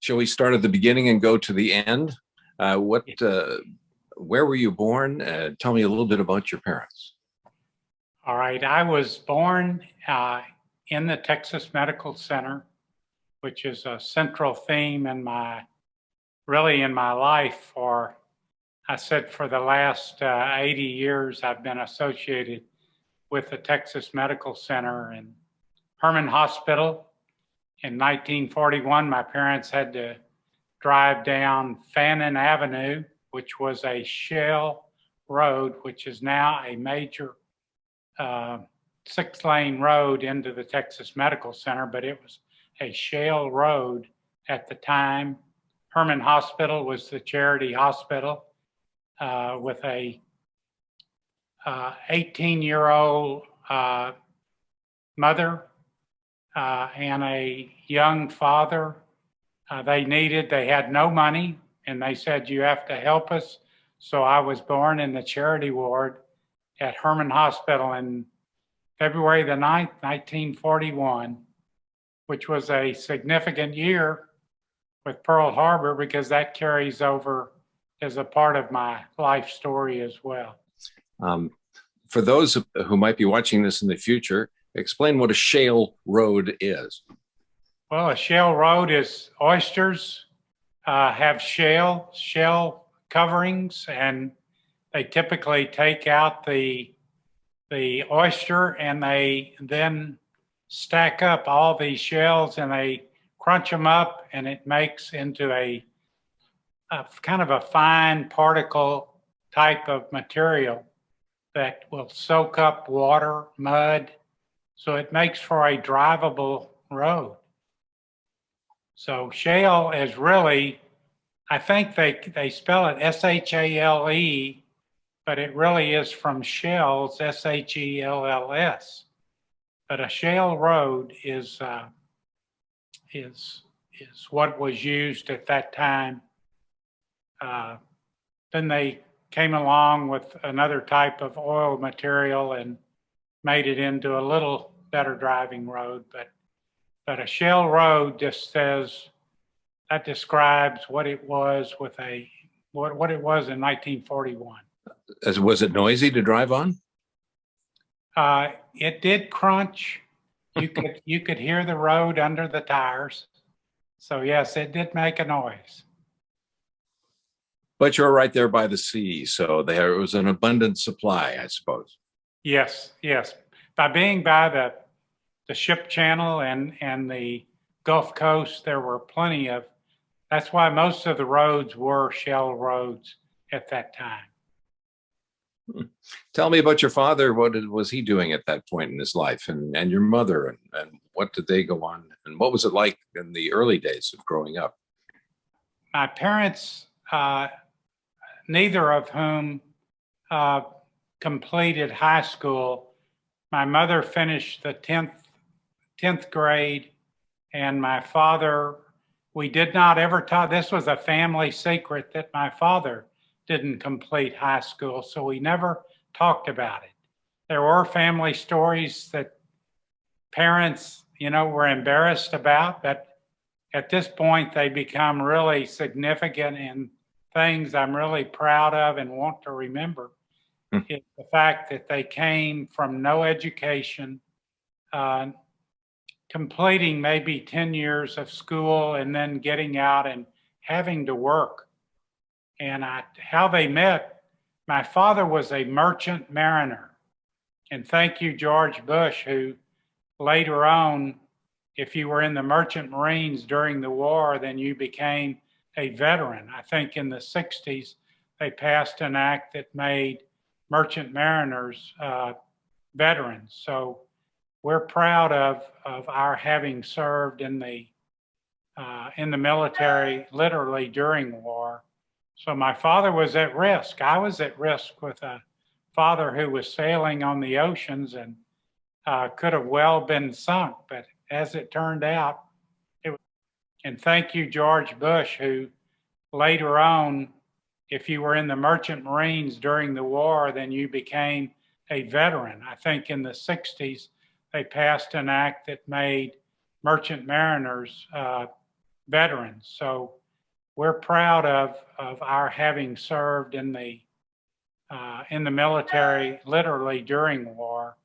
Shall we start at the beginning and go to the end? Where were you born? Tell me a little bit about your parents. All right, I was born in the Texas Medical Center, which is a central theme in my life. For the last 80 years, I've been associated with the Texas Medical Center and Herman Hospital. In 1941, my parents had to drive down Fannin Avenue, which was a shell road, which is now a major 6-lane road into the Texas Medical Center, but it was a shale road at the time. Herman Hospital was the charity hospital with a 18-year-old mother and a young father. They had no money, and they said, "You have to help us." So I was born in the charity ward at Herman Hospital in February the 9th, 1941, which was a significant year with Pearl Harbor because that carries over as a part of my life story as well. For those who might be watching this in the future, explain what a shale road is. Well, a shale road is oysters have shell coverings, and they typically take out the oyster and they then stack up all these shells and they crunch them up, and it makes into a kind of a fine particle type of material that will soak up water, mud, so it makes for a drivable road. So shale is really, I think they spell it S-H-A-L-E, but it really is from shells, S-H-E-L-L-S. But a shale road is what was used at that time. Then they came along with another type of oil material and made it into a little better driving road. But a shale road just says, that describes what it was what it was in 1941. Was it noisy to drive on? It did crunch. You could hear the road under the tires. So yes, it did make a noise. But you're right there by the sea, so there was an abundant supply, I suppose. Yes. By being by the ship channel and the Gulf Coast, there were plenty of. That's why most of the roads were shell roads at that time. Tell me about your father. What was he doing at that point in his life, and your mother, and what did they go on, and what was it like in the early days of growing up? My parents, neither of whom completed high school. My mother finished the 10th grade, and my father, we did not ever talk. This was a family secret that my father didn't complete high school, so we never talked about it. There were family stories that parents, were embarrassed about, but at this point they become really significant and things I'm really proud of and want to remember. Is the fact that they came from no education, completing maybe 10 years of school and then getting out and having to work. And how they met, my father was a merchant mariner. And thank you, George Bush, who later on, if you were in the merchant marines during the war, then you became a veteran. I think in the 60s, they passed an act that made merchant mariners veterans. So we're proud of our having served in the military literally during the war. So my father was at risk. I was at risk with a father who was sailing on the oceans and could have well been sunk, but as it turned out, and thank you, George Bush, who later on, if you were in the merchant marines during the war, then you became a veteran. I think in the 60s, they passed an act that made merchant mariners veterans. So we're proud of our having served in the military literally during war.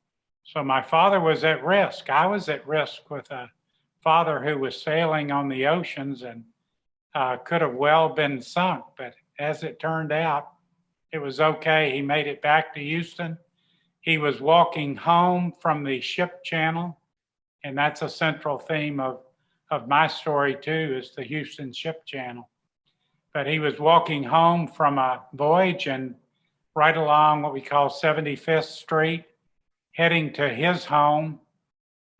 So my father was at risk. I was at risk with a father who was sailing on the oceans and could have well been sunk. But as it turned out, it was okay. He made it back to Houston. He was walking home from the ship channel, and that's a central theme of my story too, is the Houston ship channel. But he was walking home from a voyage and right along what we call 75th Street, heading to his home,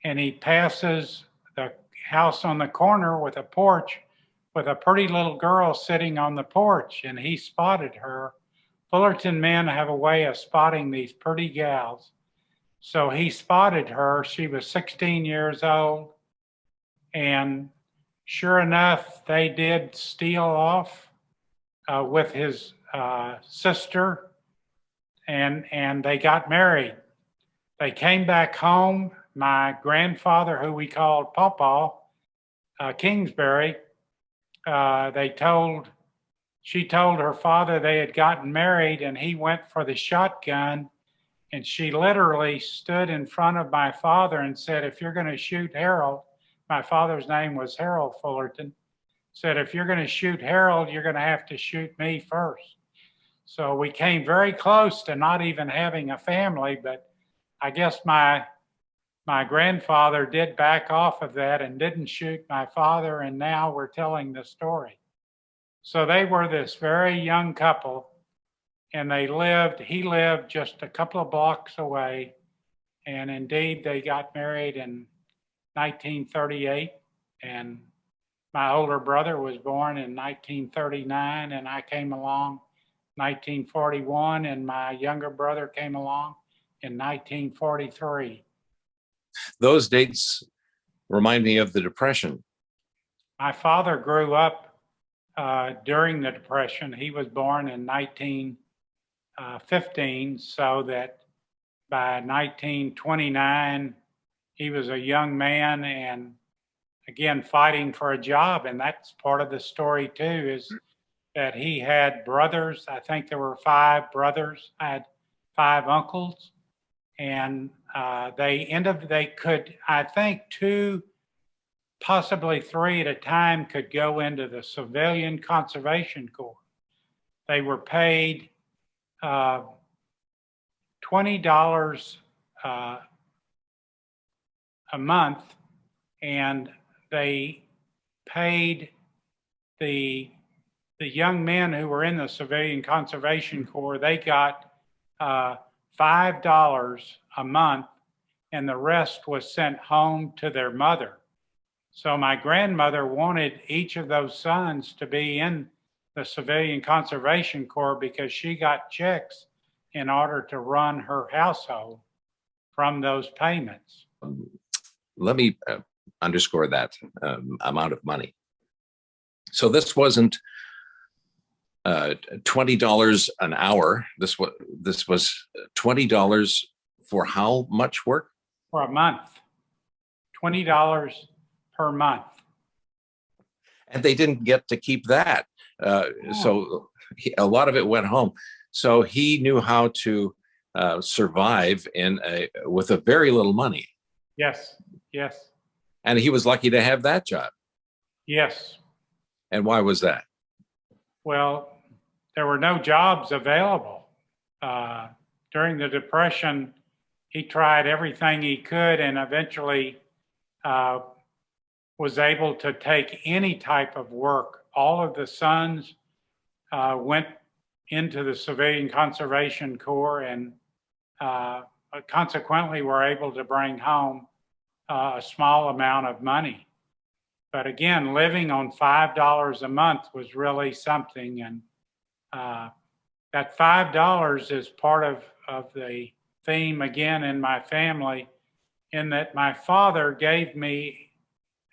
and he passes the house on the corner with a porch with a pretty little girl sitting on the porch, and he spotted her. Fullerton men have a way of spotting these pretty gals. So he spotted her. She was 16 years old, and sure enough, they did steal off with his sister, and they got married. They came back home. My grandfather, who we called Pawpaw, Kingsbury, she told her father they had gotten married, and he went for the shotgun, and she literally stood in front of my father and said, if you're going to shoot Harold, my father's name was Harold Fullerton, said, if you're going to shoot Harold, you're going to have to shoot me first. So we came very close to not even having a family, but I guess my grandfather did back off of that and didn't shoot my father, and now we're telling the story. So they were this very young couple, and he lived just a couple of blocks away, and indeed they got married in 1938, and my older brother was born in 1939, and I came along 1941, and my younger brother came along in 1943. Those dates remind me of the Depression. My father grew up during the Depression. He was born in 1915, so that by 1929, he was a young man and again fighting for a job. And that's part of the story too, is that he had brothers. I think there were 5 brothers. I had 5 uncles, and they could, I think 2, possibly 3 at a time could go into the Civilian Conservation Corps. They were paid $20 a month, and they paid the young men who were in the Civilian Conservation Corps, they got $5 a month, and the rest was sent home to their mother. So my grandmother wanted each of those sons to be in the Civilian Conservation Corps because she got checks in order to run her household from those payments. Let me underscore that amount of money. So this wasn't $20 an hour. This was $20 for how much work? For a month. $20 per month. And they didn't get to keep that. So a lot of it went home. So he knew how to survive with a very little money. Yes, yes. And he was lucky to have that job. Yes. And why was that? Well, there were no jobs available. During the Depression, he tried everything he could and eventually was able to take any type of work. All of the sons went into the Civilian Conservation Corps and consequently were able to bring home a small amount of money. But again, living on $5 a month was really something. And that $5 is part of the theme again in my family, in that my father gave me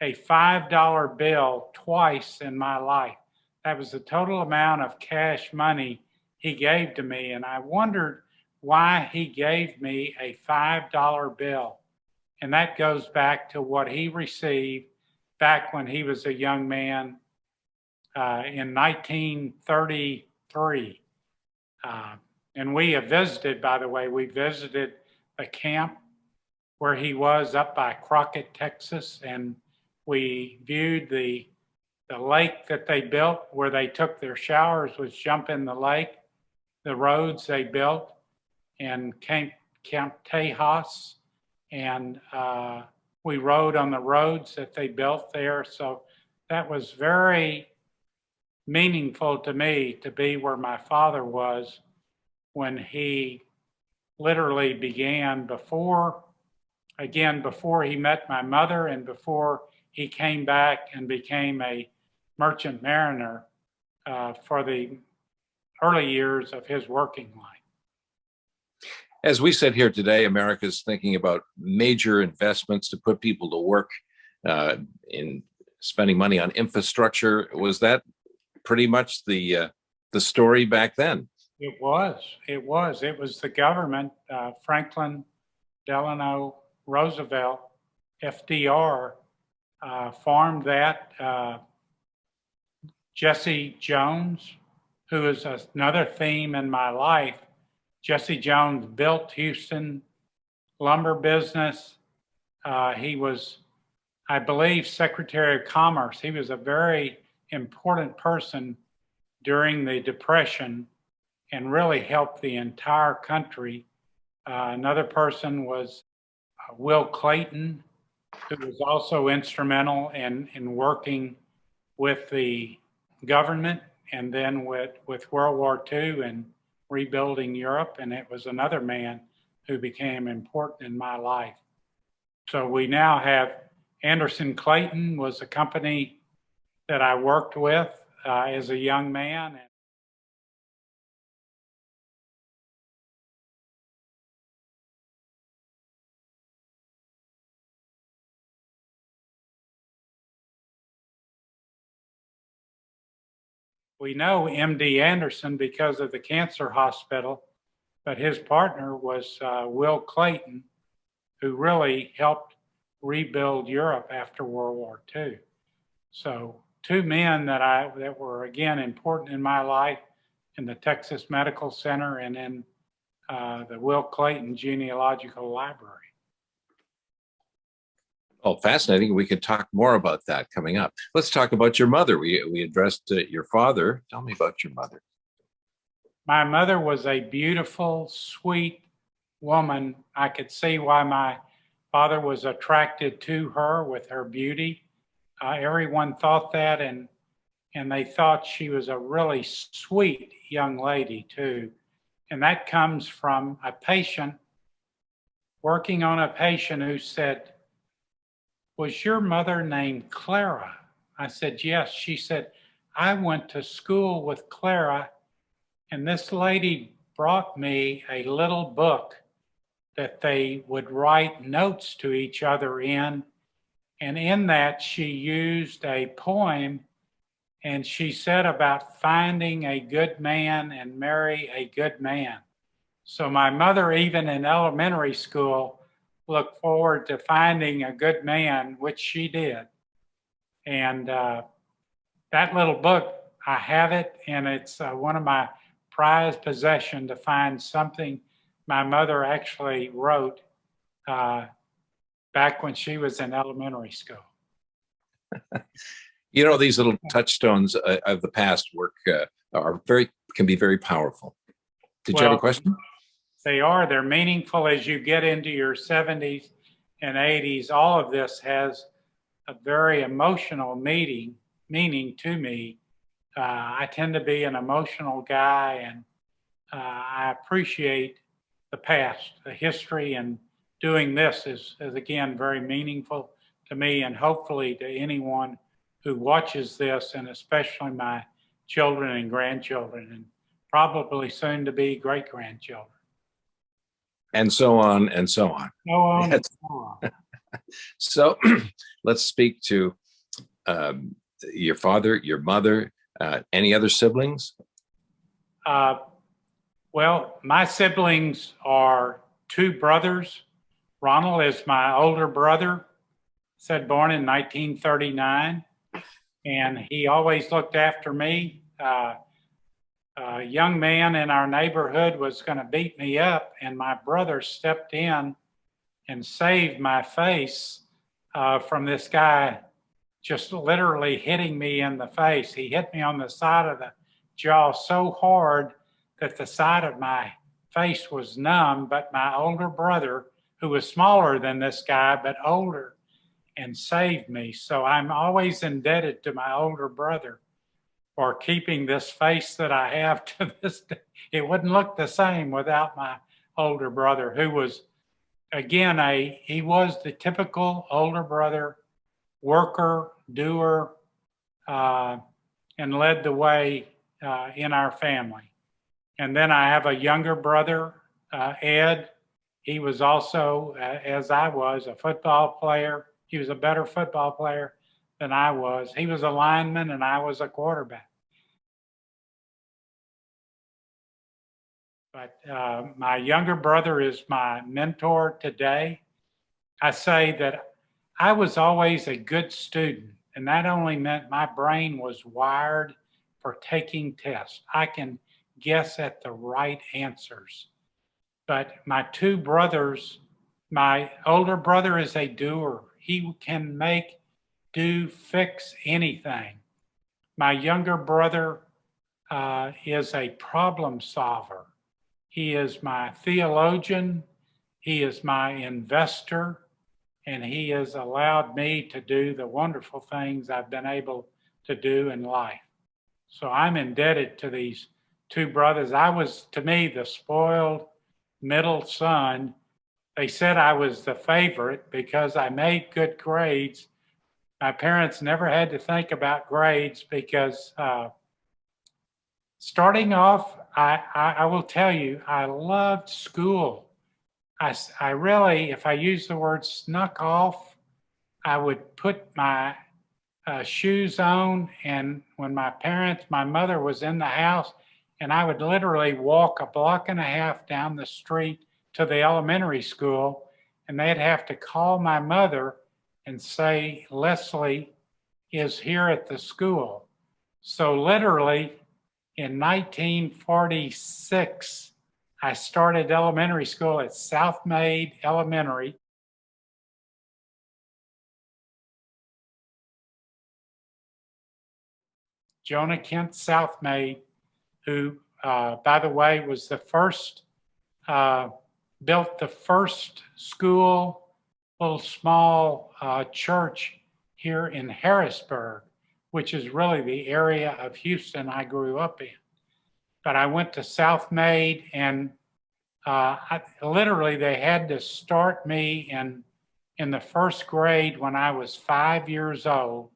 a $5 bill twice in my life. That was the total amount of cash money he gave to me. And I wondered why he gave me a $5 bill. And that goes back to what he received back when he was a young man in 1933. And we have visited, by the way, we visited the camp where he was up by Crockett, Texas, and we viewed the lake that they built where they took their showers was jump in the lake, the roads they built in Camp Tejas, and we rode on the roads that they built there. So that was very meaningful to me to be where my father was when he literally began before he met my mother and before he came back and became a merchant mariner for the early years of his working life. As we sit here today, America's thinking about major investments to put people to work in spending money on infrastructure. Was that pretty much the story back then? It was the government, Franklin Delano Roosevelt, FDR, formed that. Jesse Jones, who is another theme in my life. Jesse Jones built Houston lumber business. He was, I believe, Secretary of Commerce. He was a very important person during the Depression and really helped the entire country. Another person was Will Clayton, who was also instrumental in working with the government and then with World War II and rebuilding Europe. And it was another man who became important in my life. So we now have Anderson Clayton was a company that I worked with as a young man. We know MD Anderson because of the cancer hospital, but his partner was Will Clayton, who really helped rebuild Europe after World War II. So two men that were, again, important in my life in the Texas Medical Center and in the Will Clayton Genealogical Library. Oh, fascinating. We could talk more about that coming up. Let's talk about your mother. We addressed your father. Tell me about your mother. My mother was a beautiful, sweet woman. I could see why my father was attracted to her with her beauty. Everyone thought that, and they thought she was a really sweet young lady too. And that comes from a patient, working on a patient who said, "Was your mother named Clara?" I said, "Yes." She said, "I went to school with Clara, and this lady brought me a little book that they would write notes to each other in. And in that, she used a poem, and she said about finding a good man and marry a good man." So my mother, even in elementary school, looked forward to finding a good man, which she did. And that little book, I have it, and it's one of my prized possessions to find something my mother actually wrote back when she was in elementary school. You know, these little touchstones of the past work can be very powerful. Did you have a question? They are. They're meaningful as you get into your 70s and 80s. All of this has a very emotional meaning to me. I tend to be an emotional guy, and I appreciate the past, the history, and doing this is again very meaningful to me and hopefully to anyone who watches this, and especially my children and grandchildren, and probably soon to be great-grandchildren. And so on and so on. Go on and so on. So let's speak to your father, your mother, any other siblings? Well, my siblings are two brothers. Ronald is my older brother. said born in 1939, and he always looked after me. A young man in our neighborhood was going to beat me up, and my brother stepped in and saved my face from this guy just literally hitting me in the face. He hit me on the side of the jaw so hard that the side of my face was numb, but my older brother, who was smaller than this guy, but older, and saved me. So I'm always indebted to my older brother for keeping this face that I have to this day. It wouldn't look the same without my older brother, who was, again, he was the typical older brother, worker, doer, and led the way in our family. And then I have a younger brother, Ed. He was also, as I was, a football player. He was a better football player than I was. He was a lineman and I was a quarterback. But my younger brother is my mentor today. I say that I was always a good student, and that only meant my brain was wired for taking tests. I can guess at the right answers. But my two brothers, my older brother is a doer. He can make, do, fix anything. My younger brother is a problem solver. He is my theologian. He is my investor. And he has allowed me to do the wonderful things I've been able to do in life. So I'm indebted to these two brothers. I was, to me, the spoiled middle son. They said I was the favorite because I made good grades. My parents never had to think about grades because starting off, I will tell you, I loved school. I really, if I use the word snuck off, I would put my shoes on, and when my mother was in the house, and I would literally walk a block and a half down the street to the elementary school, and they'd have to call my mother and say, Leslie is here at the school. So literally in 1946, I started elementary school at South Maid Elementary. Jonah Kent South Maid, who, by the way, was the first, built the first school, little small church here in Harrisburg, which is really the area of Houston I grew up in. But I went to South Maid, and literally they had to start me in the first grade when I was 5 years old.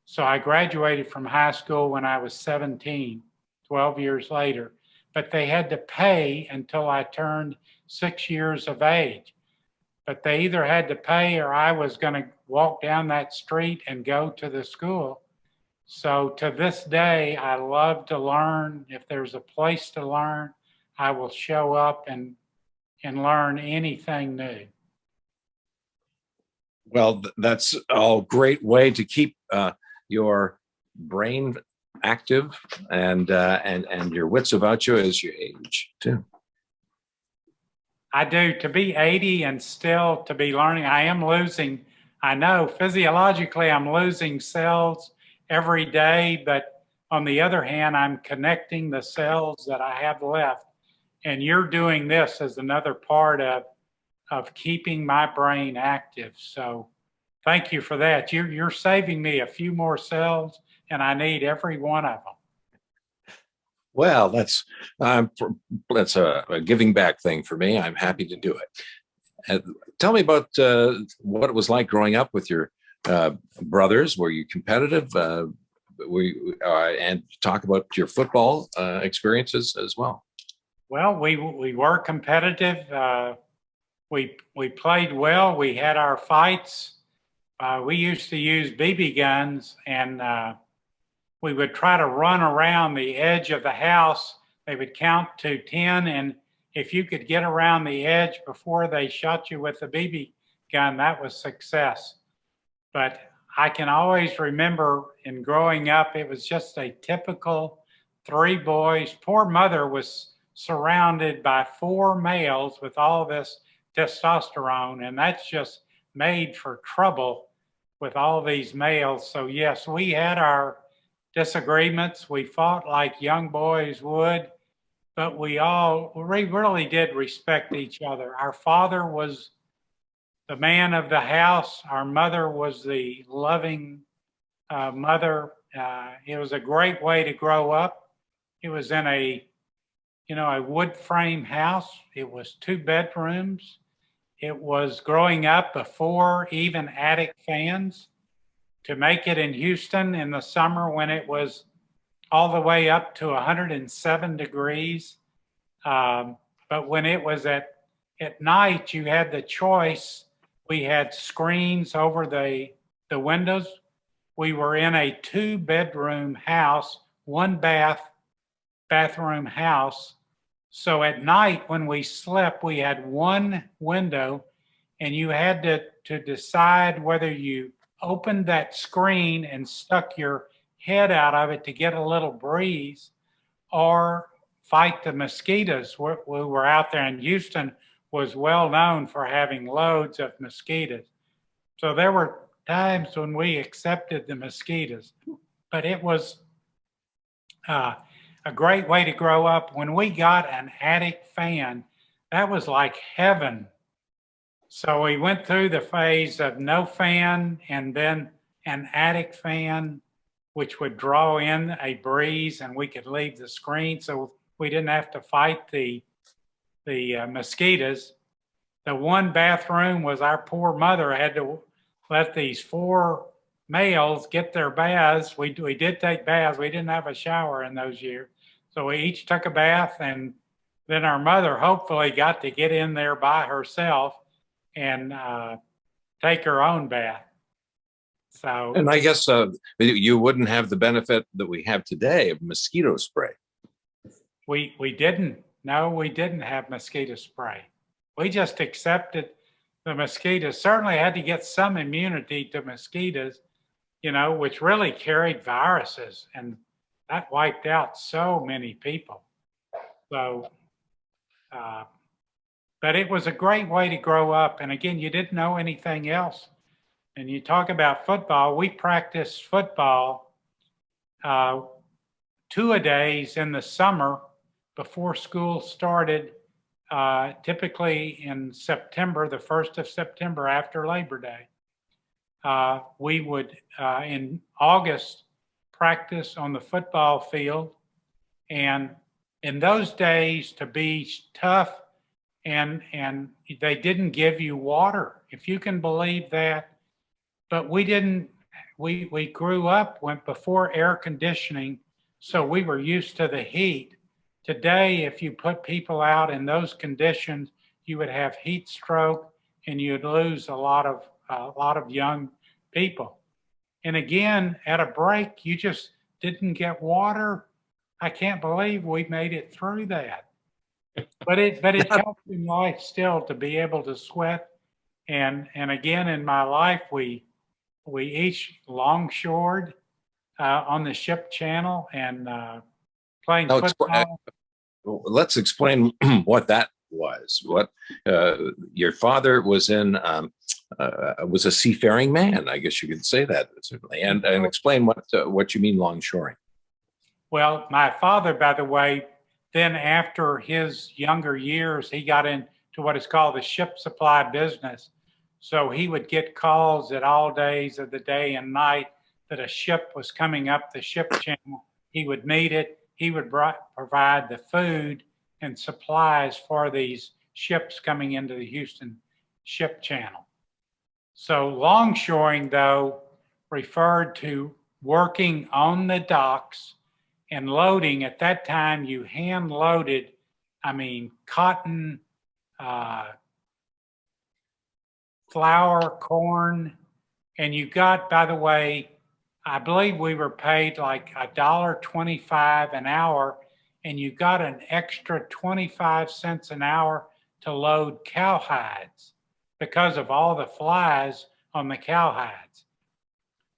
So I graduated from high school when I was 17, 12 years later. But they had to pay until I turned 6 years of age. But they either had to pay or I was going to walk down that street and go to the school. So to this day, I love to learn. If there's a place to learn, I will show up and learn anything new. Well, that's a great way to keep your brain active and your wits about you as you age too. I do. To be 80 and still to be learning, I am losing. I know physiologically I'm losing cells every day, but on the other hand, I'm connecting the cells that I have left. And you're doing this as another part of keeping my brain active. So thank you for that. You're saving me a few more cells, and I need every one of them. Well, that's a giving back thing for me. I'm happy to do it. Tell me about what it was like growing up with your brothers. Were you competitive? And talk about your football experiences as well. Well, we were competitive. We played well. We had our fights. We used to use BB guns, and we would try to run around the edge of the house. They would count to 10, and if you could get around the edge before they shot you with the BB gun, that was success. But I can always remember in growing up, it was just a typical 3 boys. Poor mother was surrounded by 4 males with all this testosterone, and that's just made for trouble with all these males. So, yes, we had our disagreements. We fought like young boys would, but we really did respect each other. Our father was the man of the house. Our mother was the loving mother. It was a great way to grow up. It was in a wood frame house. It was 2 bedrooms. It was growing up before even attic fans. To make it in Houston in the summer when it was all the way up to 107 degrees. But when it was at night, you had the choice. We had screens over the windows. We were in a 2-bedroom house, 1 bathroom house. So at night when we slept, we had 1 window, and you had to decide whether you opened that screen and stuck your head out of it to get a little breeze, or fight the mosquitoes. We were out there, and Houston was well known for having loads of mosquitoes. So there were times when we accepted the mosquitoes, but it was a great way to grow up. When we got an attic fan, that was like heaven. So we went through the phase of no fan and then an attic fan, which would draw in a breeze, and we could leave the screen so we didn't have to fight the mosquitoes. The 1 bathroom was our poor mother had to let these 4 males get their baths. We did take baths. We didn't have a shower in those years. So we each took a bath, and then our mother hopefully got to get in there by herself and take her own bath. So, And I guess you wouldn't have the benefit that we have today of mosquito spray. we didn't. No, we didn't have mosquito spray. We just accepted the mosquitoes. Certainly had to get some immunity to mosquitoes, which really carried viruses, and that wiped out so many people. So, but it was a great way to grow up. And again, you didn't know anything else. And you talk about football, we practiced football 2-a-days in the summer before school started, typically in September, the 1st of September after Labor Day. We would, in August, practice on the football field. And in those days, to be tough, and they didn't give you water, if you can believe that. But we didn't, we grew up, went before air conditioning, so we were used to the heat. Today, if you put people out in those conditions, you would have heat stroke, and you'd lose a lot of young people. And again, at a break, you just didn't get water. I can't believe we made it through that. But it helped in life still to be able to sweat. And again, in my life, we each longshored on the ship channel and playing football. Let's explain what that was. What your father was in was a seafaring man, I guess you could say that certainly, and explain what you mean longshoring. Well, my father, by the way, then after his younger years, he got into what is called the ship supply business. So he would get calls at all days of the day and night that a ship was coming up the ship channel. He would meet it. He would provide the food and supplies for these ships coming into the Houston ship channel. So longshoring, though, referred to working on the docks and loading. At that time, you hand loaded, cotton, flour, corn, and you got, by the way, I believe we were paid like $1.25 an hour, and you got an extra 25 cents an hour to load cowhides because of all the flies on the cowhides.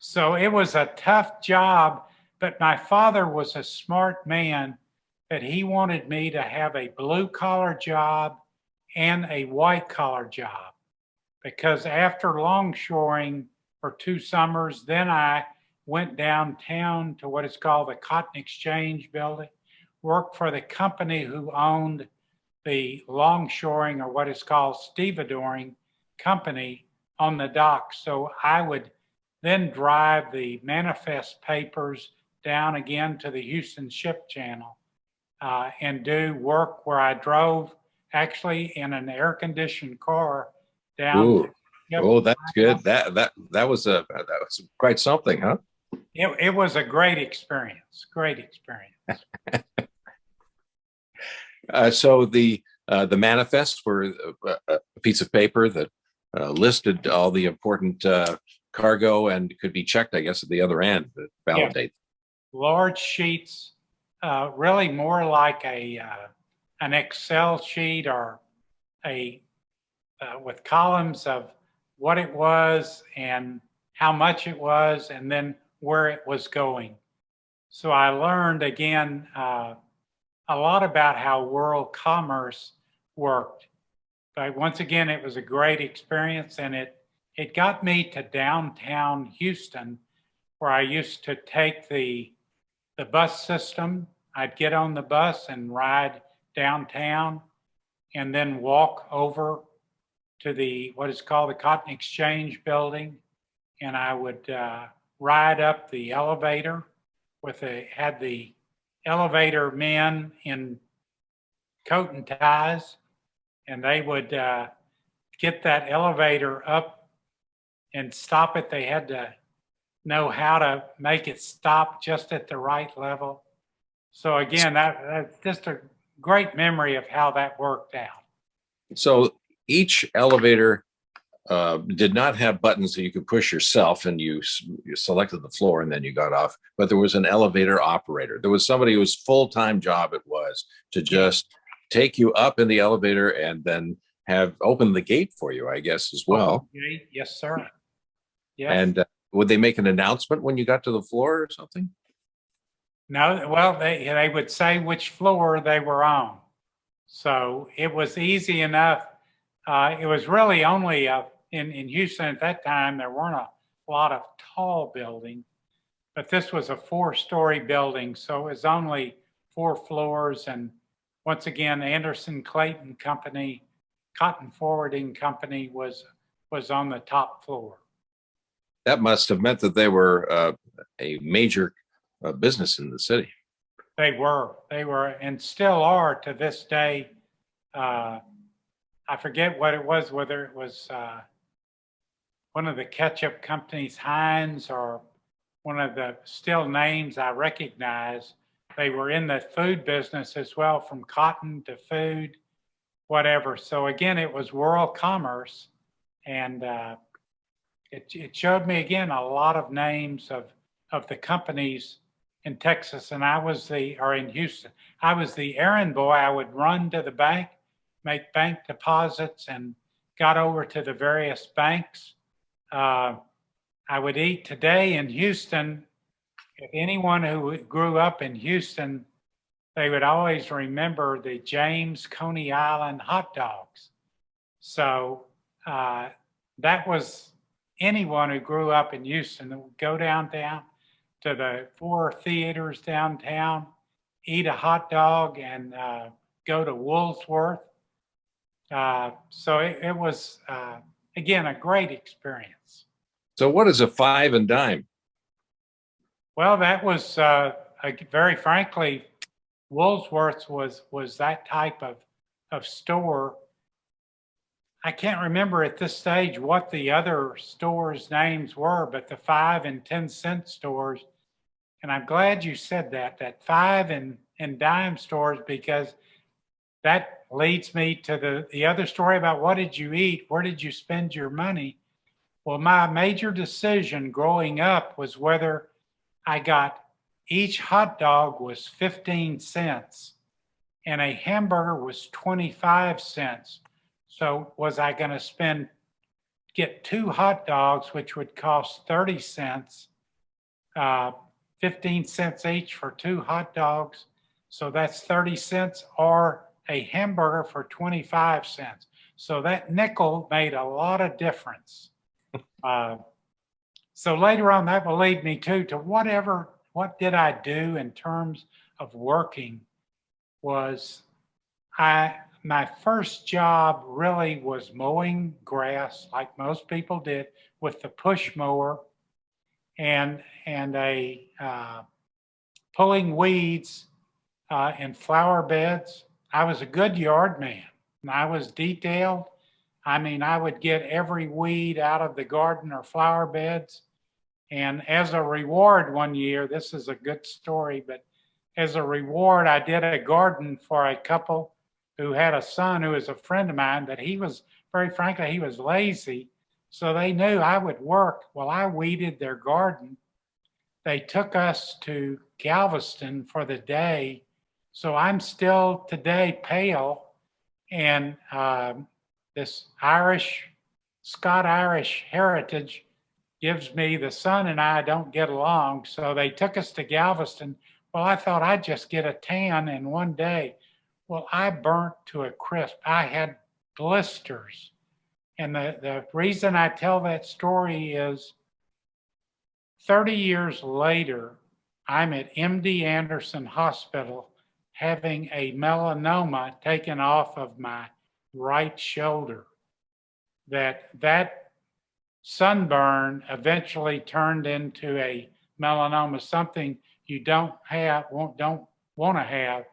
So it was a tough job, but my father was a smart man that he wanted me to have a blue collar job and a white collar job. Because after longshoring for 2 summers, then I went downtown to what is called the Cotton Exchange building, worked for the company who owned the longshoring, or what is called stevedoring company, on the docks. So I would then drive the manifest papers down again to the Houston Ship Channel and do work where I drove actually in an air-conditioned car down. Ooh. Oh, that's good. That was quite something, huh? It was a great experience. Great experience. So the manifests were a piece of paper that listed all the important cargo and could be checked, I guess, at the other end to validate. Yeah. Large sheets, really more like an Excel sheet, or a with columns of what it was and how much it was, and then where it was going. So I learned again a lot about how world commerce worked. But once again, it was a great experience, and it got me to downtown Houston, where I used to take the bus system. I'd get on the bus and ride downtown, and then walk over to the what is called the Cotton Exchange building, and I would ride up the elevator had the elevator men in coat and ties, and they would get that elevator up and stop it. They had to know how to make it stop just at the right level. So again, that's just a great memory of how that worked out. So each elevator did not have buttons that you could push yourself, and you selected the floor and then you got off, but there was an elevator operator. There was somebody whose full-time job it was to just take you up in the elevator and then have opened the gate for you, I guess, as well. Okay. Yes, sir. Yes. And would they make an announcement when you got to the floor or something? No, well, they would say which floor they were on. So it was easy enough. It was really only in Houston at that time, there weren't a lot of tall buildings, but this was a 4-story building. So it was only 4 floors. And once again, Anderson Clayton Company, Cotton Forwarding Company was on the top floor. That must have meant that they were a major business in the city. They were, and still are to this day. I forget what it was, whether it was one of the ketchup companies, Heinz, or one of the still names I recognize. They were in the food business as well, from cotton to food, whatever. So again, it was world commerce, and it showed me again a lot of names of the companies in Texas, and in Houston. I was the errand boy. I would run to the bank, make bank deposits, and got over to the various banks. I would eat today in Houston. If anyone who grew up in Houston, they would always remember the James Coney Island hot dogs. So that was anyone who grew up in Houston that would go downtown to the 4 theaters downtown, eat a hot dog, and go to Woolsworth. So it was, again, a great experience. So what is a 5 and dime? Well, that was, very frankly, Woolsworth's was that type of store. I can't remember at this stage what the other stores' names were, but the 5 and 10 cent stores. And I'm glad you said that 5 and dime stores, because that leads me to the other story about what did you eat? Where did you spend your money? Well, my major decision growing up was whether each hot dog was 15 cents and a hamburger was 25 cents. So was I going to get 2 hot dogs, which would cost 30 cents, uh, 15 cents each for 2 hot dogs. So that's 30 cents, or a hamburger for 25 cents. So that nickel made a lot of difference. Uh, so later on, that will lead me to what did I do in terms of working was my first job really was mowing grass like most people did with the push mower and a pulling weeds in flower beds. I was a good yard man. I was detailed. I mean, I would get every weed out of the garden or flower beds. And as a reward one year, this is a good story, but as a reward, I did a garden for a couple who had a son who was a friend of mine, but he was, very frankly, he was lazy. So they knew I would work while I weeded their garden. They took us to Galveston for the day. So I'm still today pale. And this Scott-Irish heritage gives me, the son and I don't get along. So they took us to Galveston. Well, I thought I'd just get a tan in one day. Well, I burnt to a crisp. I had blisters. And the reason I tell that story is 30 years later, I'm at MD Anderson Hospital having a melanoma taken off of my right shoulder. That sunburn eventually turned into a melanoma, something you don't want to have.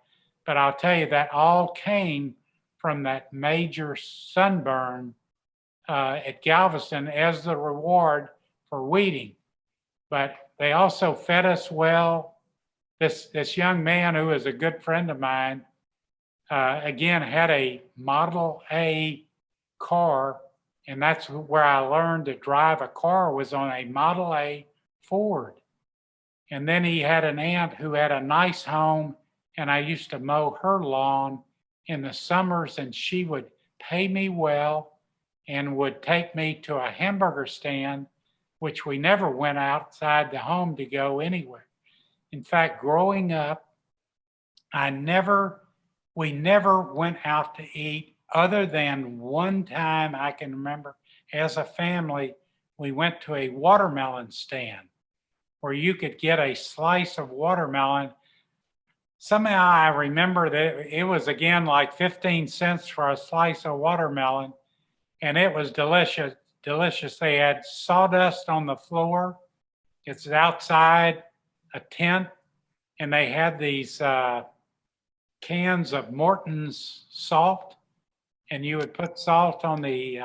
But I'll tell you, that all came from that major sunburn at Galveston as the reward for weeding. But they also fed us well. This young man who is a good friend of mine, again, had a Model A car, and that's where I learned to drive a car, was on a Model A Ford. And then he had an aunt who had a nice home, and I used to mow her lawn in the summers, and she would pay me well and would take me to a hamburger stand, which we never went outside the home to go anywhere. In fact, growing up, we never went out to eat, other than one time I can remember as a family, we went to a watermelon stand where you could get a slice of watermelon. Somehow I remember that it was again like 15 cents for a slice of watermelon, and it was delicious. Delicious. They had sawdust on the floor. It's outside a tent, and they had these cans of Morton's salt, and you would put salt on the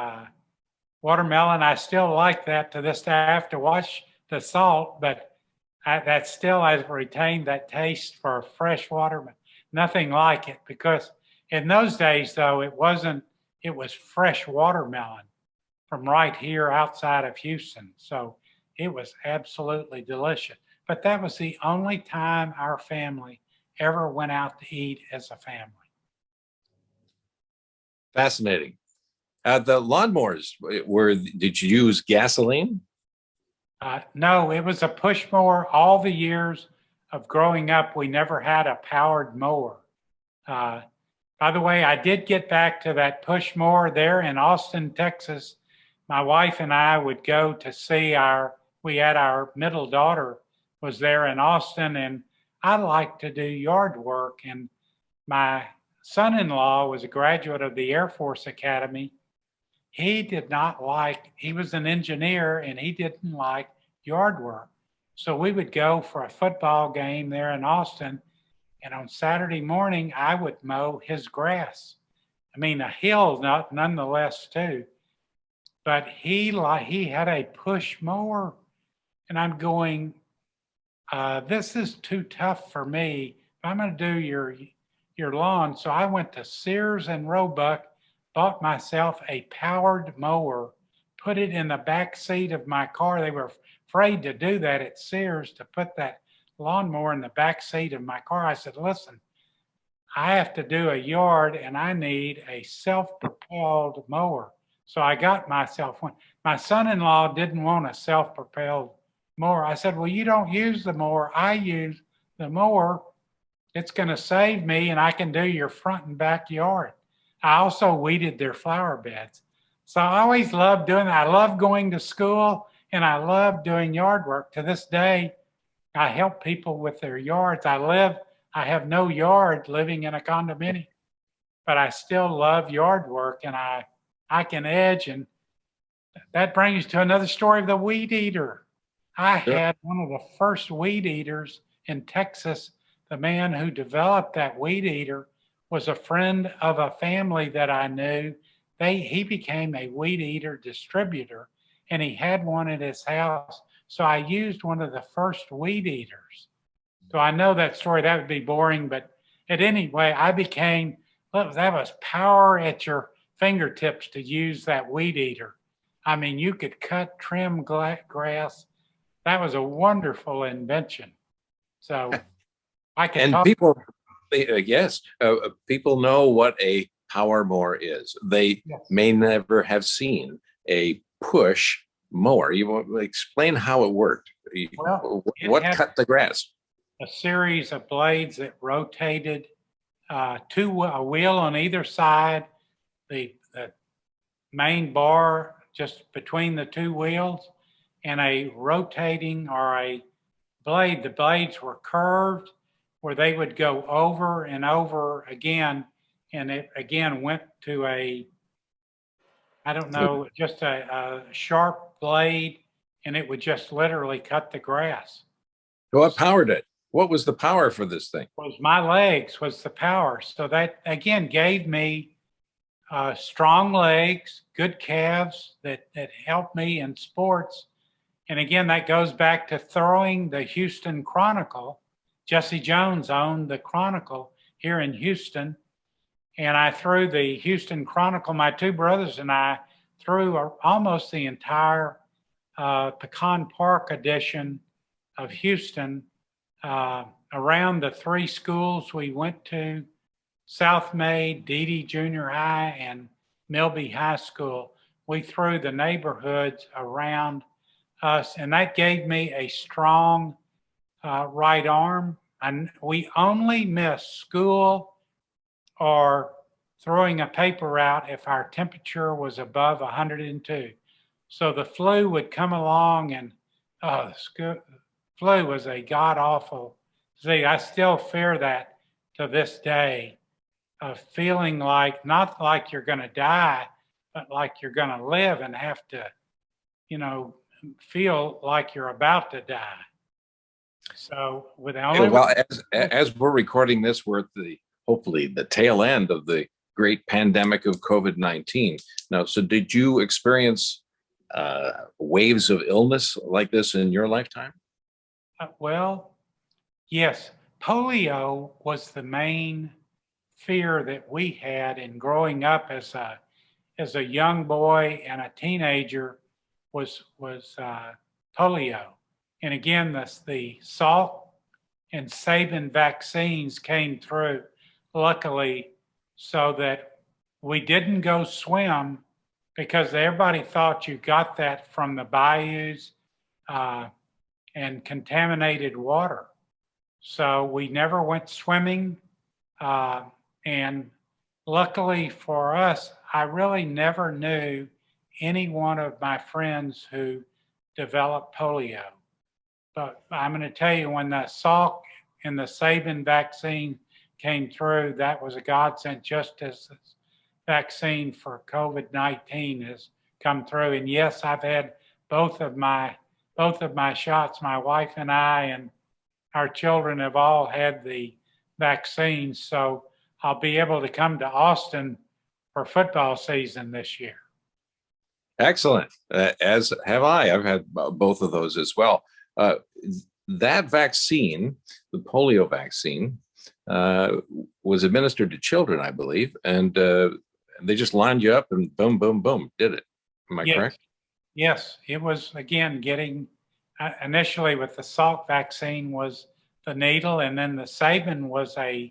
watermelon. I still like that to this day. I have to wash the salt, but that still has retained that taste for fresh watermelon. Nothing like it, because in those days, though, it was fresh watermelon from right here outside of Houston. So it was absolutely delicious. But that was the only time our family ever went out to eat as a family. Fascinating. The lawnmowers did you use gasoline? No, it was a push mower. All the years of growing up, we never had a powered mower. By the way, I did get back to that push mower there in Austin, Texas. My wife and I would go to see we had our middle daughter was there in Austin, and I liked to do yard work. And my son-in-law was a graduate of the Air Force Academy. He was an engineer, and he didn't like yard work. So we would go for a football game there in Austin, and on Saturday morning, I would mow his grass. I mean, a hill, nonetheless, too. But he had a push mower, and I'm going, this is too tough for me. I'm going to do your lawn. So I went to Sears and Roebuck, bought myself a powered mower, put it in the back seat of my car. They were afraid to do that at Sears, to put that lawnmower in the back seat of my car. I said, listen, I have to do a yard, and I need a self-propelled mower. So I got myself one. My son-in-law didn't want a self-propelled mower. I said, well, you don't use the mower. I use the mower. It's going to save me and I can do your front and backyard. I also weeded their flower beds. So I always loved doing that. I love going to school and I love doing yard work. To this day, I help people with their yards. I have no yard living in a condominium, but I still love yard work and I can edge. And that brings us to another story of the weed eater. I Sure. had one of the first weed eaters in Texas. The man who developed that weed eater was a friend of a family that I knew. He became a weed eater distributor and he had one at his house. So I used one of the first weed eaters. So I know that story, that would be boring, but at any way, that was power at your fingertips to use that weed eater. I mean, you could cut, trim grass. That was a wonderful invention. So I could And talk. people, yes, people know what a power mower is. They Yes. may never have seen a push mower. You want to explain how it worked? Well, it What had cut the grass? a series of blades that rotated, a wheel on either side, the main bar just between the two wheels, and a rotating or a blade. The blades were curved where they would go over and over again, and it again went to I don't know, just a sharp blade, and it would just literally cut the grass. What powered it? What was the power for this thing? Was my legs was the power. So that again gave me strong legs, good calves that helped me in sports. And again, that goes back to throwing the Houston Chronicle. Jesse Jones owned the Chronicle here in Houston. And I threw the Houston Chronicle, my two brothers and I threw almost the entire Pecan Park edition of Houston around the three schools we went to, South Maid, Deedy Junior High, and Milby High School. We threw the neighborhoods around us, and that gave me a strong right arm. And we only missed school or throwing a paper out if our temperature was above 102. So the flu would come along and the flu was a god awful disease. I still fear that to this day, of feeling like, not like you're going to die, but like you're going to live and have to, feel like you're about to die. So with the only Well, as we're recording this, we're at hopefully the tail end of the great pandemic of COVID-19. Now, so did you experience waves of illness like this in your lifetime? Well, yes, polio was the main fear that we had in growing up as a young boy and a teenager was polio. And again, the Salk and Sabin vaccines came through, luckily, so that we didn't go swim because everybody thought you got that from the bayous and contaminated water. So we never went swimming. And luckily for us, I really never knew any one of my friends who developed polio. But I'm going to tell you, when the Salk and the Sabin vaccine came through, that was a godsend, just as the vaccine for COVID-19 has come through. And yes, I've had both of my shots. My wife and I and our children have all had the vaccines. So I'll be able to come to Austin for football season this year. Excellent. As have I. I've had both of those as well. That vaccine, the polio vaccine, was administered to children, I believe, and they just lined you up and boom, boom, boom, did it. Am I correct? Yes, it was, again, getting initially with the Salk vaccine was the needle, and then the Sabin was a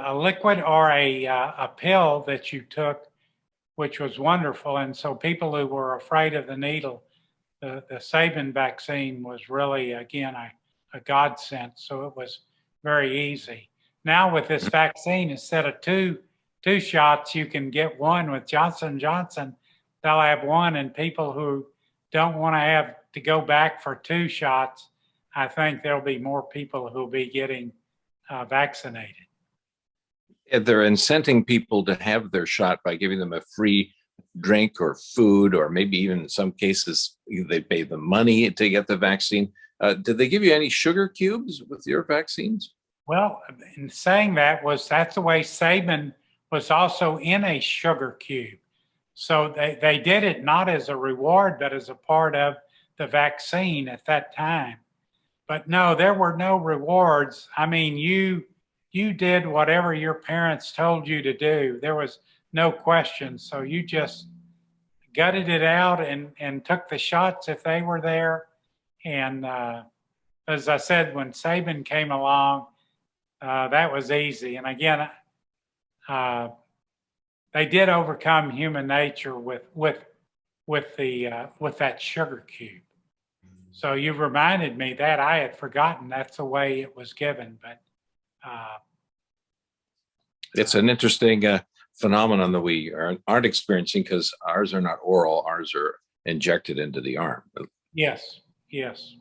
liquid or a pill that you took, which was wonderful. And so people who were afraid of the needle the Sabin vaccine was really, again, a godsend. So it was very easy. Now with this vaccine, instead of two shots, you can get one with Johnson & Johnson. They'll have one, and people who don't want to have to go back for 2 shots, I think there'll be more people who'll be getting vaccinated. They're incenting people to have their shot by giving them a free drink or food, or maybe even in some cases they pay them money to get the vaccine. Did they give you any sugar cubes with your vaccines? Well, in saying that's the way Sabin was also in a sugar cube. So they did it not as a reward, but as a part of the vaccine at that time. But no, there were no rewards. I mean, you did whatever your parents told you to do. There was no question. So you just gutted it out and took the shots if they were there. And as I said, when Sabin came along, that was easy. And again, they did overcome human nature with that sugar cube. So you've reminded me that I had forgotten that's the way it was given. But it's an interesting phenomenon that we aren't experiencing, because ours are not oral; ours are injected into the arm. Yes, yes.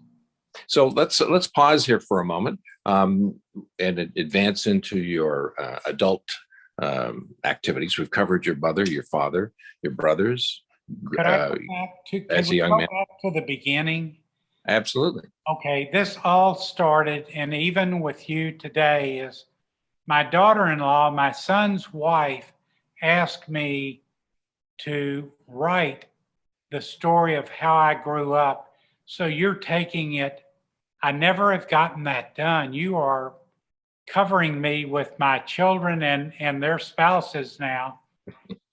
So let's pause here for a moment and advance into your adult activities. We've covered your mother, your father, your brothers. Could I go as a young man? back to the beginning? Absolutely. Okay, this all started, and even with you today, is my daughter-in-law, my son's wife, asked me to write the story of how I grew up. So you're taking it. I never have gotten that done. You are covering me with my children and their spouses now,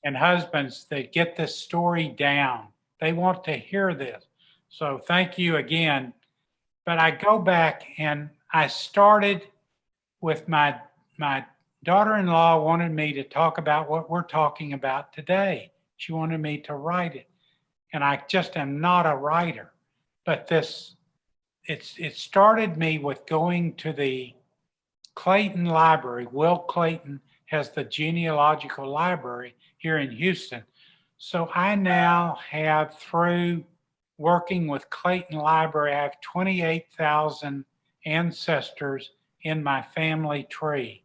and husbands that get this story down. They want to hear this. So thank you again. But I go back and I started with my daughter-in-law wanted me to talk about what we're talking about today. She wanted me to write it. And I just am not a writer. But it started me with going to the Clayton Library. Will Clayton has the genealogical library here in Houston. So I now have, through working with Clayton Library, I have 28,000 ancestors in my family tree.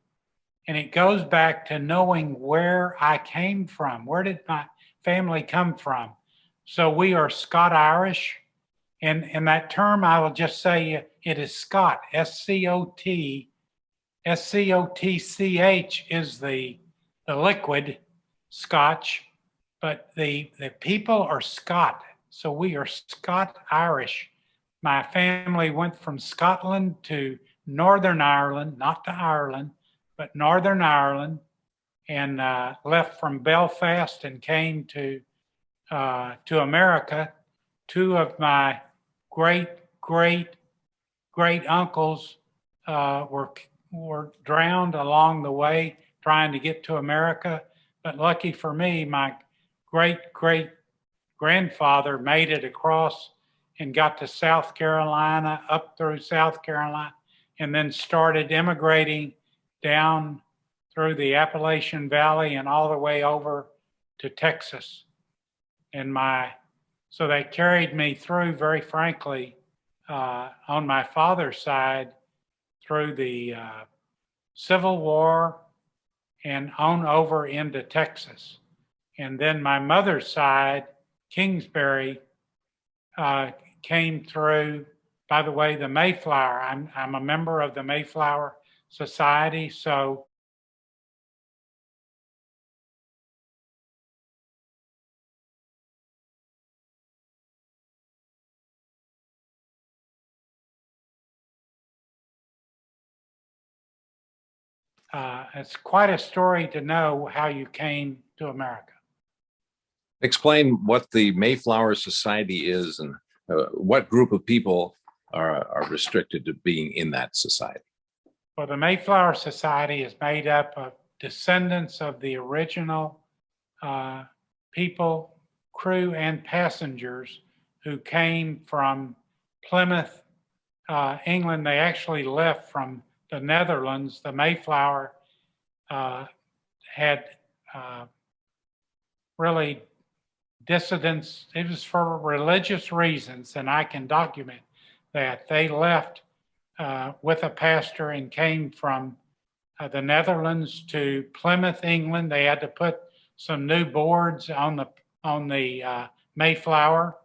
And it goes back to knowing where I came from. Where did my family come from? So we are Scot-Irish. And that term, I will just say it is Scot, S-C-O-T. S-C-O-T-C-H is the liquid, Scotch, but the people are Scot. So we are Scot-Irish. My family went from Scotland to Northern Ireland, not to Ireland, but Northern Ireland, and left from Belfast and came to America. 2 of my great uncles were drowned along the way trying to get to America. But lucky for me, my great grandfather made it across and got to South Carolina, up through South Carolina, and then started immigrating down through the Appalachian Valley and all the way over to Texas. And so they carried me through, very frankly, on my father's side, through the Civil War and on over into Texas. And then my mother's side, Kingsbury, came through, by the way, the Mayflower. I'm a member of the Mayflower Society, so it's quite a story to know how you came to America. Explain what the Mayflower Society is, and what group of people are restricted to being in that society. Well, the Mayflower Society is made up of descendants of the original people, crew, and passengers who came from Plymouth, England. They actually left from the Netherlands. The Mayflower had really dissidents. It was for religious reasons, and I can document that. They left with a pastor and came from the Netherlands to Plymouth, England. They had to put some new boards on the Mayflower,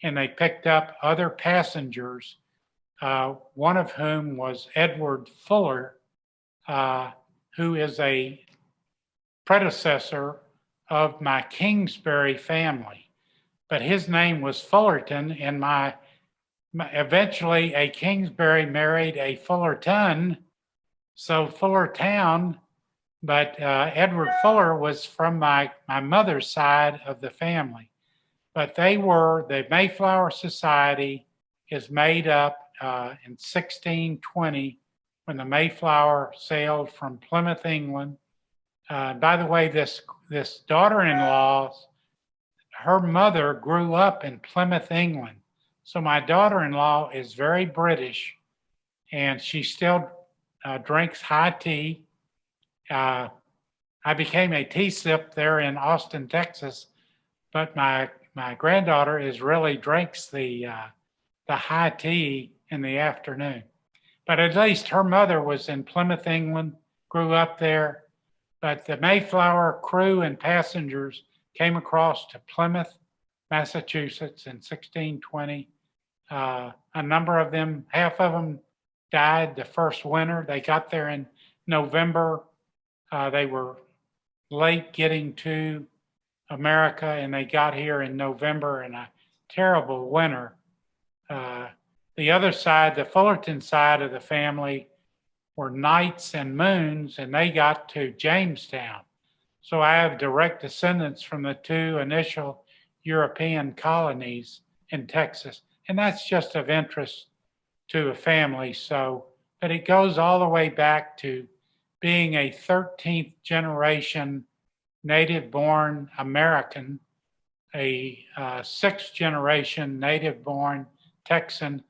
and they picked up other passengers, one of whom was Edward Fuller, who is a predecessor of my Kingsbury family. But his name was Fullerton, and eventually a Kingsbury married a Fullerton, so Fullertown. But Edward Fuller was from my mother's side of the family. But the Mayflower Society is made up in 1620 when the Mayflower sailed from Plymouth, England. By the way, this daughter-in-law, her mother grew up in Plymouth, England. So my daughter-in-law is very British, and she still drinks high tea. I became a tea sip there in Austin, Texas, but my granddaughter really drinks the high tea in the afternoon. But at least her mother was in Plymouth, England, grew up there. But the Mayflower crew and passengers came across to Plymouth, Massachusetts in 1620. A number of them, half of them died the first winter. They got there in November. They were late getting to America, and they got here in November in a terrible winter. The other side, the Fullerton side of the family, were Knights and Moons, and they got to Jamestown. So I have direct descendants from the two initial European colonies in Texas, and that's just of interest to a family. So, but it goes all the way back to being a 13th generation native-born American, a 6th generation native-born Texan,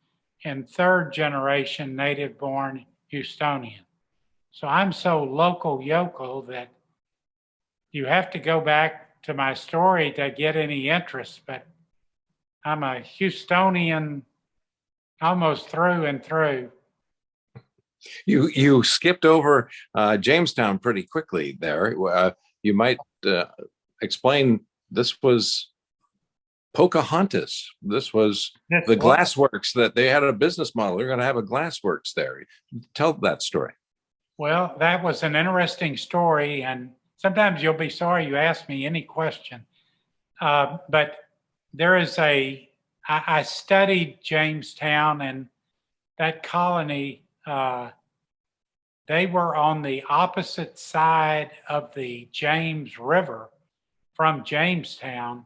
and 3rd generation native-born Houstonian. So I'm so local yokel that you have to go back to my story to get any interest, but I'm a Houstonian almost through and through. You skipped over Jamestown pretty quickly there. You might explain, this was Pocahontas. This was the glassworks, that they had a business model. They're going to have a glassworks there. Tell that story. Well, that was an interesting story, and sometimes you'll be sorry you asked me any question. But there is I studied Jamestown, and that colony, they were on the opposite side of the James River from Jamestown,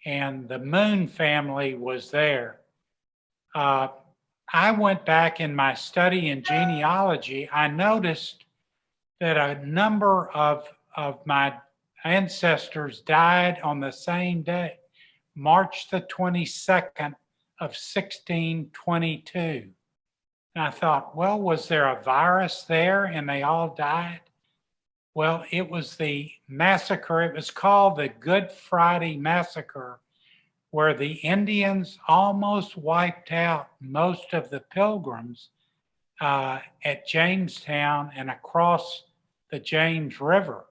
and the Moon family was there. I went back in my study in genealogy. I noticed that a number of my ancestors died on the same day, March the 22nd of 1622. And I thought, well, was there a virus there and they all died? Well, it was the massacre. It was called the Good Friday Massacre, where the Indians almost wiped out most of the pilgrims at Jamestown and across the James River.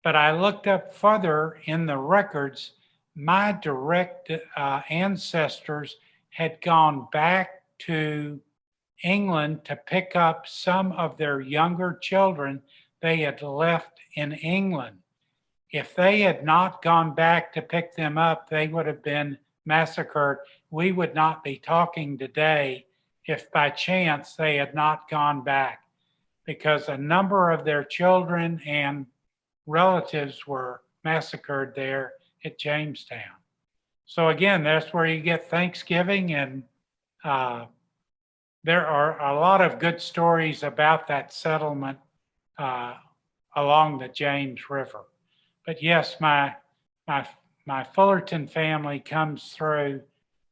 But I looked up further in the records. My direct ancestors had gone back to England to pick up some of their younger children they had left in England. If they had not gone back to pick them up, they would have been massacred. We would not be talking today if by chance they had not gone back, because a number of their children and relatives were massacred there at Jamestown. So again, that's where you get Thanksgiving, and there are a lot of good stories about that settlement along the James River. But yes, my Fullerton family comes through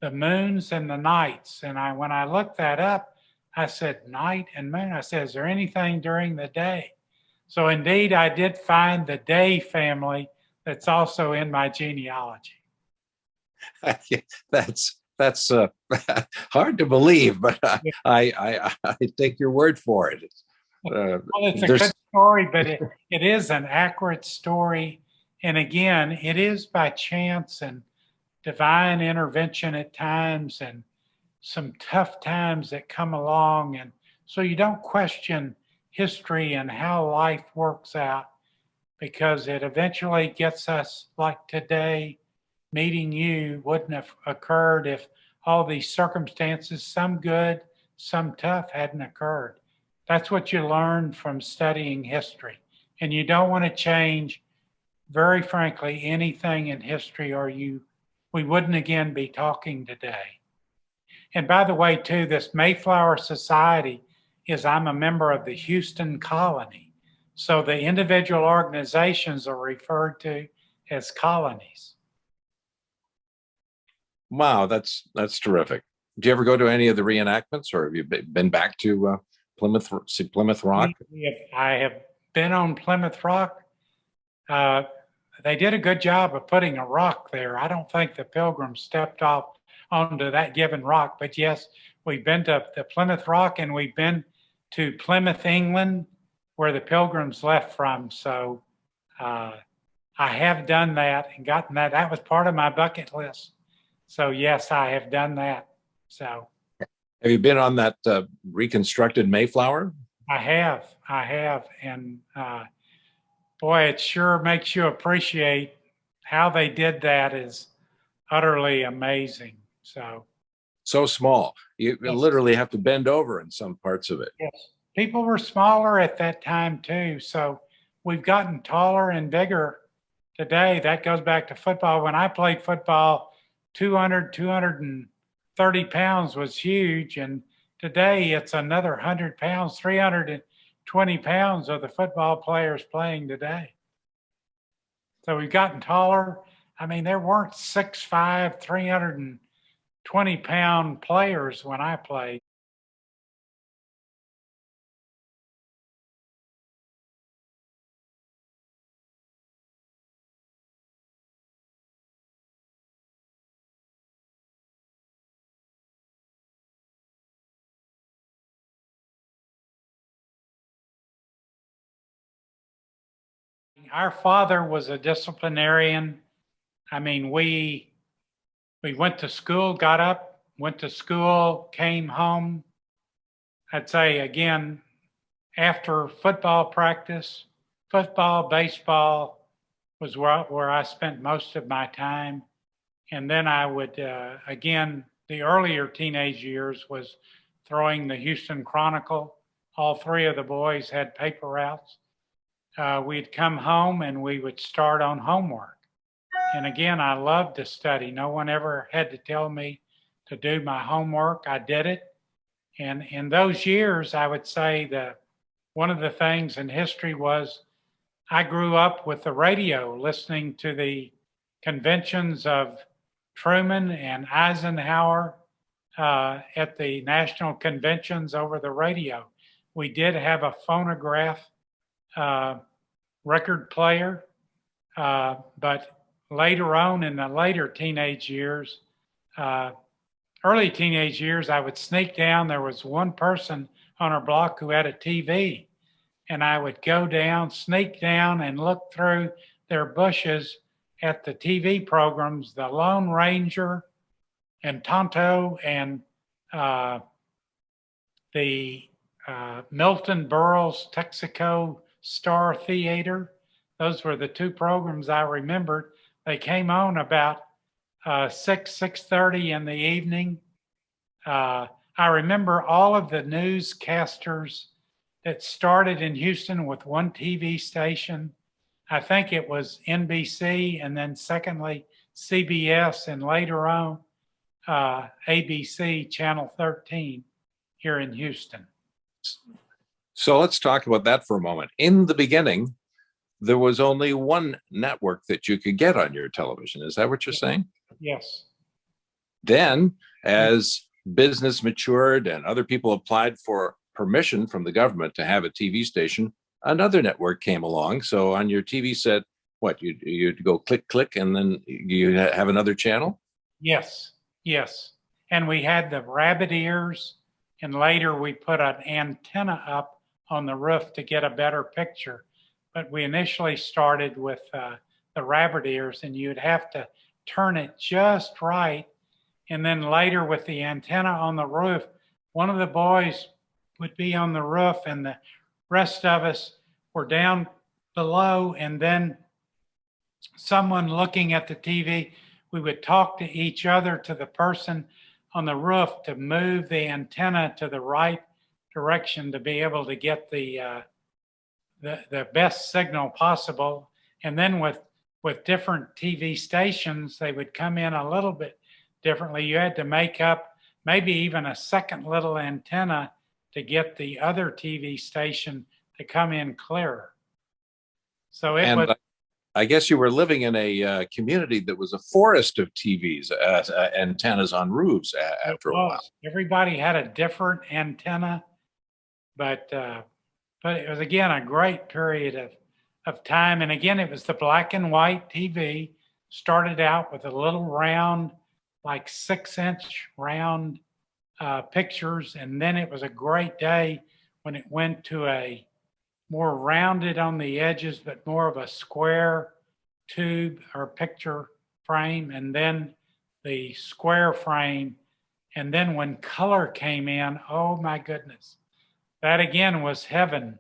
the moons and the nights. And when I looked that up, I said, night and moon. I said, is there anything during the day? So indeed, I did find the Day family that's also in my genealogy. That's hard to believe, but I take your word for it. Well, it's a good story, but it is an accurate story. And again, it is by chance and divine intervention at times and some tough times that come along. And so you don't question history and how life works out, because it eventually gets us, like today, meeting you wouldn't have occurred if all these circumstances, some good, some tough, hadn't occurred. That's what you learn from studying history. And you don't want to change, very frankly, anything in history, or we wouldn't again be talking today. And by the way, too, this Mayflower Society I'm a member of the Houston Colony. So the individual organizations are referred to as colonies. Wow, that's terrific. Do you ever go to any of the reenactments, or have you been back to Plymouth Rock? I have been on Plymouth Rock. They did a good job of putting a rock there. I don't think the Pilgrims stepped off onto that given rock, but yes, we've been to the Plymouth Rock, and we've been to Plymouth, England, where the Pilgrims left from. So I have done that and gotten that. That was part of my bucket list. So yes, I have done that. So have you been on that reconstructed Mayflower? I have. And boy, it sure makes you appreciate how they did that. Is utterly amazing. So small. You yes. Literally have to bend over in some parts of it. Yes. People were smaller at that time too. So we've gotten taller and bigger today. That goes back to football. When I played football, 230 pounds was huge. And today it's another 100 pounds, 320 pounds of the football players playing today. So we've gotten taller. I mean, there weren't 6'5", 320-pound players when I played. Our father was a disciplinarian. I mean, we went to school, got up, went to school, came home. I'd say again, after football practice, football, baseball was where I spent most of my time. And then I would, again, the earlier teenage years was throwing the Houston Chronicle. All three of the boys had paper routes. We'd come home and we would start on homework. And again, I loved to study. No one ever had to tell me to do my homework. I did it. And in those years, I would say that one of the things in history was I grew up with the radio, listening to the conventions of Truman and Eisenhower at the national conventions over the radio. We did have a phonograph record player, but later on in the later teenage years, early teenage years, I would sneak down. There was one person on our block who had a TV, and I would go down, sneak down, and look through their bushes at the TV programs, The Lone Ranger and Tonto and the Milton Berle's Texaco Star Theater. Those were the two programs I remembered. They came on about 6:30 in the evening. I remember all of the newscasters that started in Houston with one TV station. I think it was NBC, and then secondly, CBS, and later on, ABC Channel 13 here in Houston. So let's talk about that for a moment. In the beginning, there was only one network that you could get on your television. Is that what you're saying? Yes. Then, as business matured and other people applied for permission from the government to have a TV station, another network came along. So on your TV set, what you'd go click, click, and then you have another channel? Yes, yes. And we had the rabbit ears, and later we put an antenna up on the roof to get a better picture. But we initially started with the rabbit ears, and you'd have to turn it just right. And then later with the antenna on the roof, one of the boys would be on the roof, and the rest of us were down below, and then someone looking at the TV, we would talk to each other, to the person on the roof, to move the antenna to the right direction to be able to get the best signal possible. And then with different TV stations, they would come in a little bit differently. You had to make up maybe even a second little antenna to get the other TV station to come in clearer. So it was. I guess you were living in a community that was a forest of TVs, antennas on roofs after a while. Everybody had a different antenna, but it was, again, a great period of time. And again, it was the black and white TV. Started out with a little round, like 6-inch round pictures. And then it was a great day when it went to a more rounded on the edges, but more of a square tube or picture frame, and then the square frame. And then when color came in, oh my goodness, that again was heaven.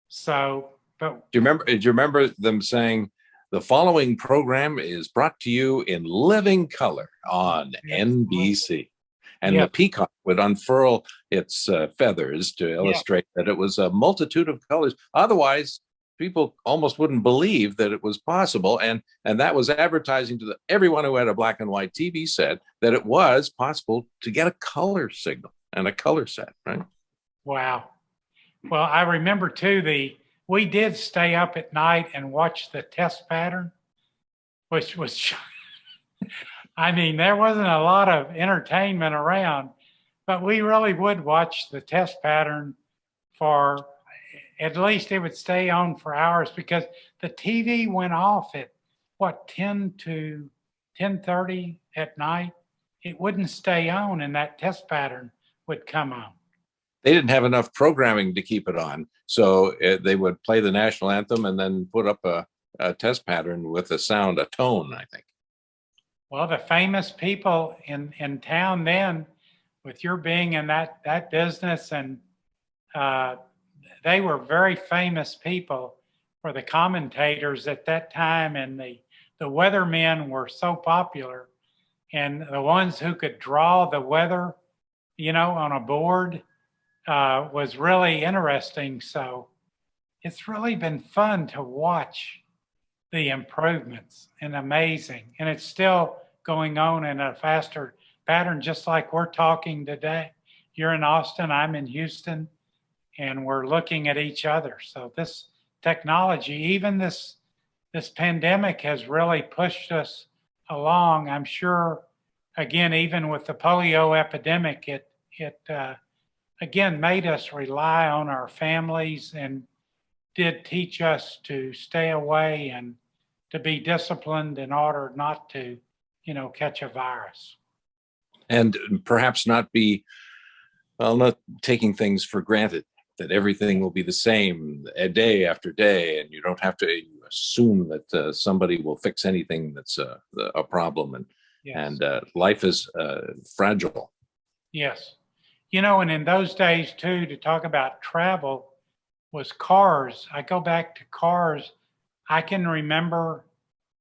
So, but do you remember them saying, the following program is brought to you in living color on NBC? And the peacock would unfurl its feathers to illustrate that it was a multitude of colors. Otherwise, people almost wouldn't believe that it was possible. And that was advertising to everyone who had a black and white TV set that it was possible to get a color signal and a color set, right? Wow. Well, I remember too, we did stay up at night and watch the test pattern, which was I mean, there wasn't a lot of entertainment around, but we really would watch the test pattern for, at least it would stay on for hours, because the TV went off at 10 to 10:30 at night. It wouldn't stay on, and that test pattern would come on. They didn't have enough programming to keep it on, so they would play the national anthem and then put up a test pattern with a sound, a tone, I think. Well, the famous people in town then, with your being in that business, and they were very famous people for the commentators at that time, and the weathermen were so popular, and the ones who could draw the weather, on a board was really interesting. So it's really been fun to watch the improvements, and amazing. And it's still going on in a faster pattern, just like we're talking today. You're in Austin, I'm in Houston, and we're looking at each other. So this technology, even this pandemic, has really pushed us along. I'm sure, again, even with the polio epidemic, it again made us rely on our families, and did teach us to stay away and to be disciplined in order not to, catch a virus. And perhaps not taking things for granted, that everything will be the same day after day, and you don't have to assume that somebody will fix anything that's a problem. And life is fragile. Yes. And in those days too, to talk about travel, was cars. I go back to cars. I can remember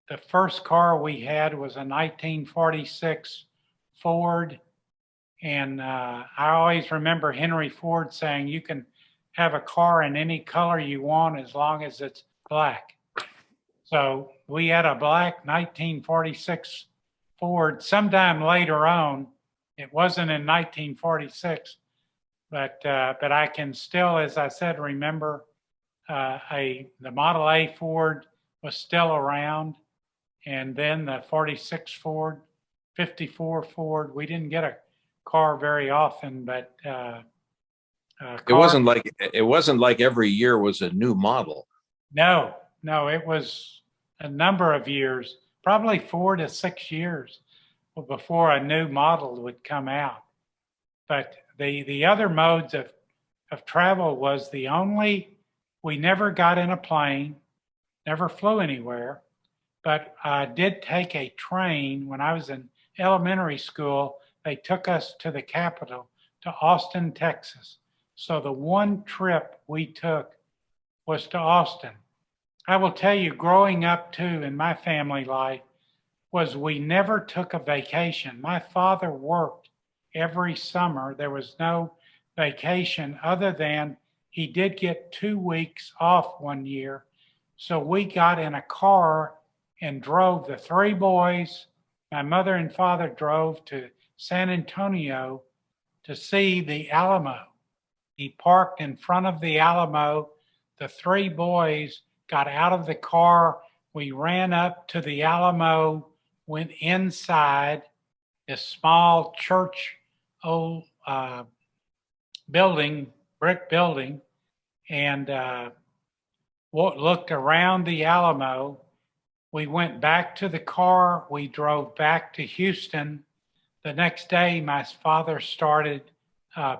the first car we had was a 1946 Ford. And I always remember Henry Ford saying, you can have a car in any color you want as long as it's black. So we had a black 1946 Ford. Sometime later on, it wasn't in 1946, but I can still, as I said, remember the Model A Ford was still around, and then the 46 Ford, 54 Ford. We didn't get a car very often, but It wasn't like every year was a new model. no, it was a number of years, probably 4 to 6 years before a new model would come out. But the other modes of travel was we never got in a plane, never flew anywhere, but I did take a train when I was in elementary school. They took us to the capital, to Austin, Texas. So the one trip we took was to Austin. I will tell you, growing up too in my family life, was we never took a vacation. My father worked every summer. There was no vacation other than he did get 2 weeks off one year. So we got in a car and drove, the 3 boys, my mother and father drove to San Antonio to see the Alamo. He parked in front of the Alamo. The 3 boys got out of the car. We ran up to the Alamo, went inside this small church, old building, brick building, and looked around the Alamo. We went back to the car. We drove back to Houston. The next day, my father started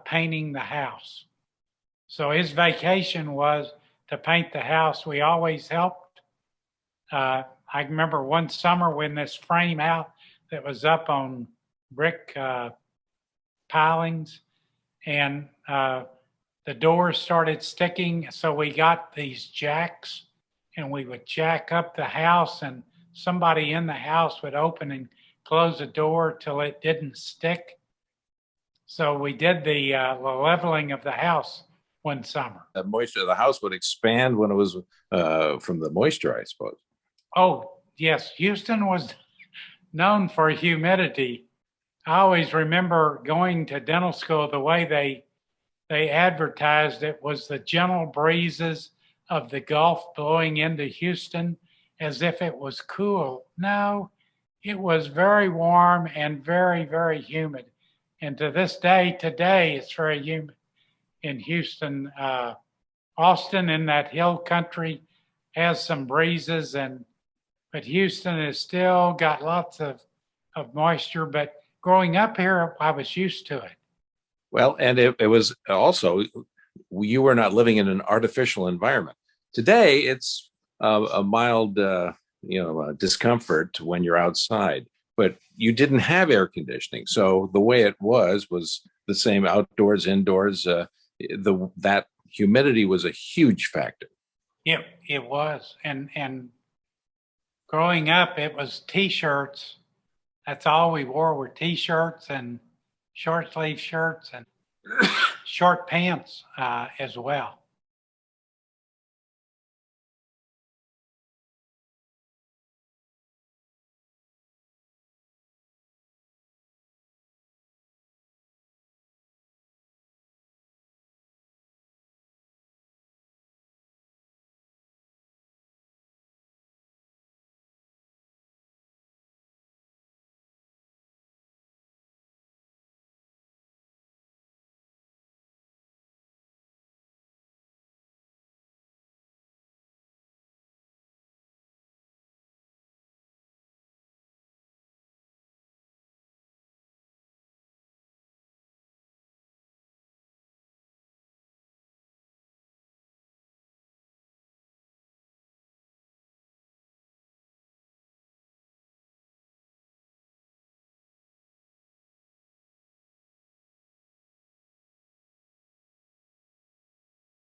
painting the house. So his vacation was to paint the house. We always helped. I remember one summer when this frame out that was up on brick pilings, and the doors started sticking. So we got these jacks, and we would jack up the house, and somebody in the house would open and close the door till it didn't stick. So we did the leveling of the house one summer. The moisture of the house would expand when it was from the moisture, I suppose. Oh, yes. Houston was known for humidity. I always remember going to dental school, the way they advertised it was the gentle breezes of the Gulf blowing into Houston as if it was cool. No, it was very warm and very, very humid. And to this day, today, it's very humid in Houston. Austin, in that hill country, has some breezes, but Houston has still got lots of moisture. But growing up here, I was used to it. Well, and it was also, you were not living in an artificial environment. Today, it's a mild, discomfort when you're outside, but you didn't have air conditioning. So the way it was the same outdoors, indoors. That humidity was a huge factor. It was, and growing up, it was T-shirts. That's all we wore were T-shirts and short sleeve shirts and short pants as well.